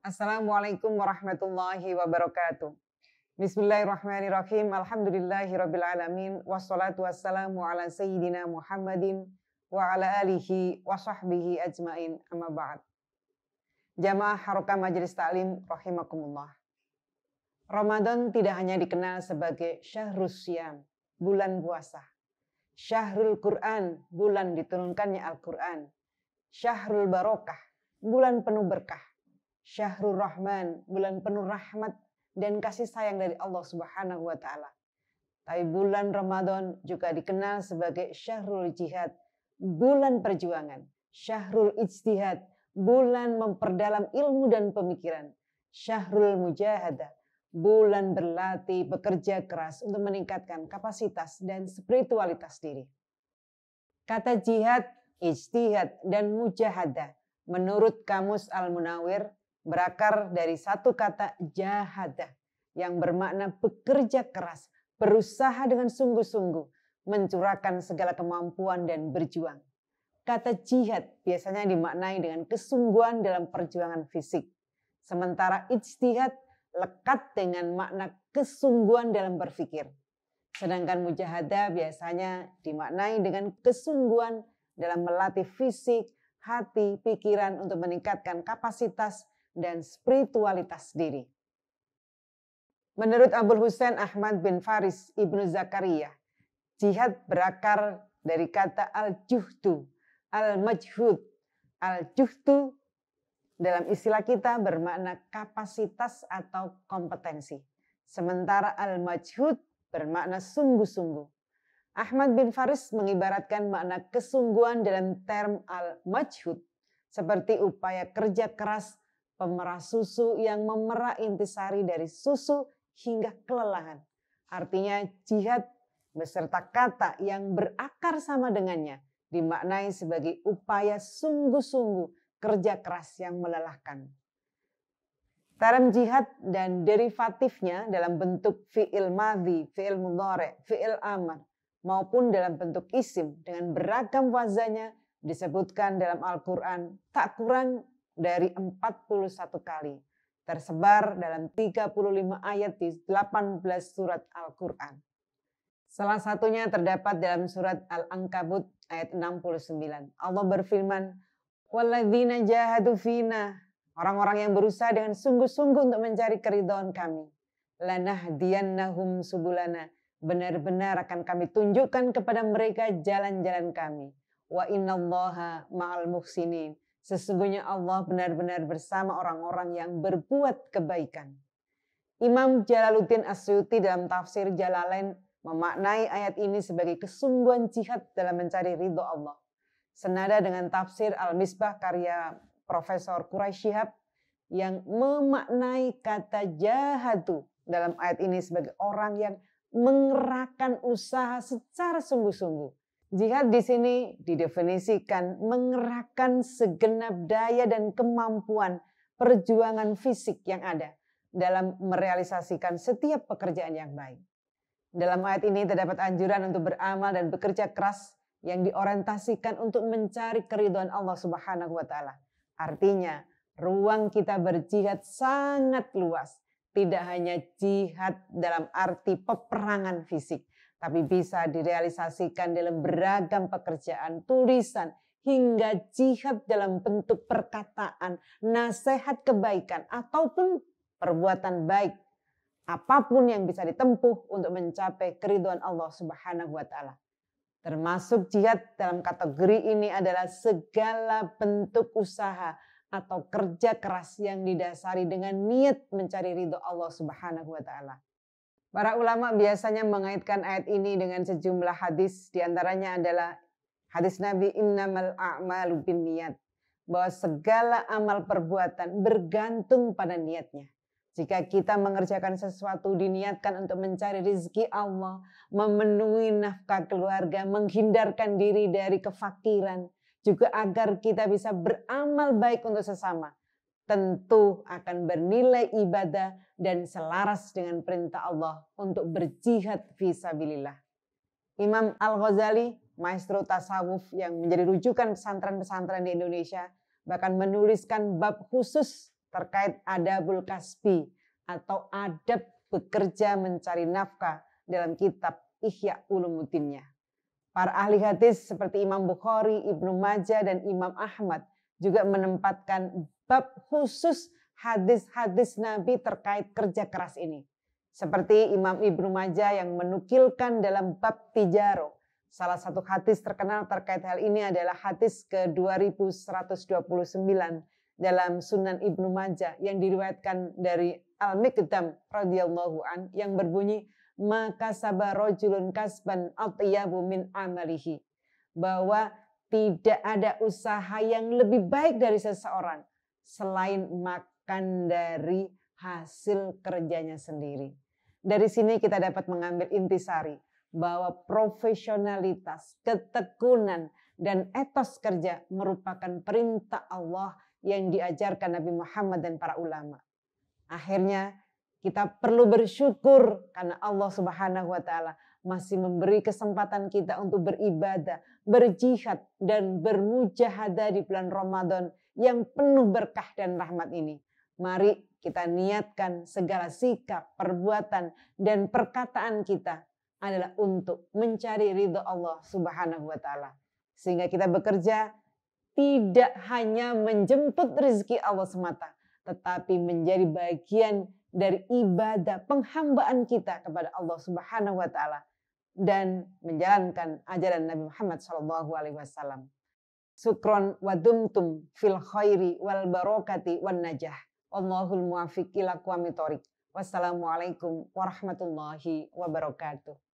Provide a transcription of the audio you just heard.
Assalamualaikum warahmatullahi wabarakatuh. Bismillahirrahmanirrahim. Alhamdulillahirabbil alamin wassalatu wassalamu ala sayyidina Muhammadin wa ala alihi wa sahbihi ajmain. Amma ba'd. Jamaah Harakah Majelis Ta'lim rahimakumullah. Ramadan tidak hanya dikenal sebagai syahrus syam, bulan puasa. Syahrul Quran, bulan diturunkannya Al-Quran. Syahrul Barokah, bulan penuh berkah. Syahrul Rahman, bulan penuh rahmat dan kasih sayang dari Allah Subhanahu wa taala. Tapi bulan Ramadan juga dikenal sebagai Syahrul Jihad, bulan perjuangan. Syahrul Ijtihad, bulan memperdalam ilmu dan pemikiran. Syahrul Mujahadah, bulan berlatih, bekerja keras untuk meningkatkan kapasitas dan spiritualitas diri. Kata jihad, ijtihad, dan mujahadah menurut Kamus Al-Munawwir berakar dari satu kata jahadah yang bermakna bekerja keras, berusaha dengan sungguh-sungguh, mencurahkan segala kemampuan dan berjuang. Kata jihad biasanya dimaknai dengan kesungguhan dalam perjuangan fisik. Sementara ijtihad lekat dengan makna kesungguhan dalam berpikir. Sedangkan mujahadah biasanya dimaknai dengan kesungguhan dalam melatih fisik, hati, pikiran untuk meningkatkan kapasitas dan spiritualitas diri. Menurut Abul Husain Ahmad bin Faris Ibnu Zakaria, jihad berakar dari kata al-juhdu, al-majhud. Al-juhdu dalam istilah kita bermakna kapasitas atau kompetensi. Sementara al-majhud bermakna sungguh-sungguh. Ahmad bin Faris mengibaratkan makna kesungguhan dalam term al-majhud seperti upaya kerja keras pemerah susu yang memerah intisari dari susu hingga kelelahan. Artinya jihad beserta kata yang berakar sama dengannya dimaknai sebagai upaya sungguh-sungguh kerja keras yang melelahkan. Term jihad dan derivatifnya dalam bentuk fi'il madhi, fi'il mudhari', fi'il amr maupun dalam bentuk isim dengan beragam wazannya disebutkan dalam Al-Quran tak kurang dari 41 kali, tersebar dalam 35 ayat di 18 surat Al-Quran. Salah satunya terdapat dalam surat Al-Ankabut ayat 69. Allah berfirman, "Walladzina jahadu fina", orang-orang yang berusaha dengan sungguh-sungguh untuk mencari keridhaan kami. "Lanahdiyannahum subulana", benar-benar akan kami tunjukkan kepada mereka jalan-jalan kami. "Wa innallaha ma'al muhsinin", sesungguhnya Allah benar-benar bersama orang-orang yang berbuat kebaikan. Imam Jalaluddin As-Suyuti dalam tafsir Jalalain memaknai ayat ini sebagai kesungguhan jihad dalam mencari ridho Allah. Senada dengan tafsir Al-Misbah karya Profesor Quraish Shihab yang memaknai kata jahadu dalam ayat ini sebagai orang yang mengerahkan usaha secara sungguh-sungguh. Jihad di sini didefinisikan mengerahkan segenap daya dan kemampuan perjuangan fisik yang ada dalam merealisasikan setiap pekerjaan yang baik. Dalam ayat ini terdapat anjuran untuk beramal dan bekerja keras yang diorientasikan untuk mencari keridhaan Allah Subhanahu wa taala. Artinya, ruang kita berjihad sangat luas. Tidak hanya jihad dalam arti peperangan fisik, tapi bisa direalisasikan dalam beragam pekerjaan, tulisan, hingga jihad dalam bentuk perkataan, nasihat kebaikan, ataupun perbuatan baik. Apapun yang bisa ditempuh untuk mencapai keridhaan Allah Subhanahu wa taala. Termasuk jihad dalam kategori ini adalah segala bentuk usaha atau kerja keras yang didasari dengan niat mencari ridho Allah Subhanahu wa taala. Para ulama biasanya mengaitkan ayat ini dengan sejumlah hadis, diantaranya adalah hadis Nabi innamal a'malu binniyat, bahwa segala amal perbuatan bergantung pada niatnya. Jika kita mengerjakan sesuatu diniatkan untuk mencari rezeki Allah, memenuhi nafkah keluarga, menghindarkan diri dari kefakiran, juga agar kita bisa beramal baik untuk sesama, tentu akan bernilai ibadah dan selaras dengan perintah Allah untuk berjihad fisabilillah. Imam Al-Ghazali, maestro tasawuf yang menjadi rujukan pesantren-pesantren di Indonesia, bahkan menuliskan bab khusus terkait adabul kasbi atau adab bekerja mencari nafkah dalam kitab Ihya Ulumuddinnya. Para ahli hadis seperti Imam Bukhari, Ibnu Majah, dan Imam Ahmad juga menempatkan bab khusus hadis-hadis Nabi terkait kerja keras ini. Seperti Imam Ibnu Majah yang menukilkan dalam bab tijaro. Salah satu hadis terkenal terkait hal ini adalah hadis ke-2129 dalam Sunan Ibnu Majah yang diriwayatkan dari Al-Miqdam radhiyallahu an yang berbunyi, maka sabar rajulun kasban atyabu min amalihi, bahwa tidak ada usaha yang lebih baik dari seseorang selain makan dari hasil kerjanya sendiri. Dari sini kita dapat mengambil intisari bahwa profesionalitas, ketekunan, dan etos kerja merupakan perintah Allah yang diajarkan Nabi Muhammad dan para ulama. Akhirnya kita perlu bersyukur karena Allah Subhanahu wa taala masih memberi kesempatan kita untuk beribadah, berjihad, dan bermujahadah di bulan Ramadan yang penuh berkah dan rahmat ini. Mari kita niatkan segala sikap, perbuatan, dan perkataan kita adalah untuk mencari ridho Allah Subhanahu wa taala. Sehingga kita bekerja tidak hanya menjemput rezeki Allah semata, tetapi menjadi bagian dari ibadah penghambaan kita kepada Allah Subhanahu wa taala dan menjalankan ajaran Nabi Muhammad sallallahu alaihi wasallam. Syukron wa dumtum fil khairi wal barakati wan najah. Wallahul muwaffiq ila aqwamit thoriq. Wassalamualaikum warahmatullahi wabarakatuh.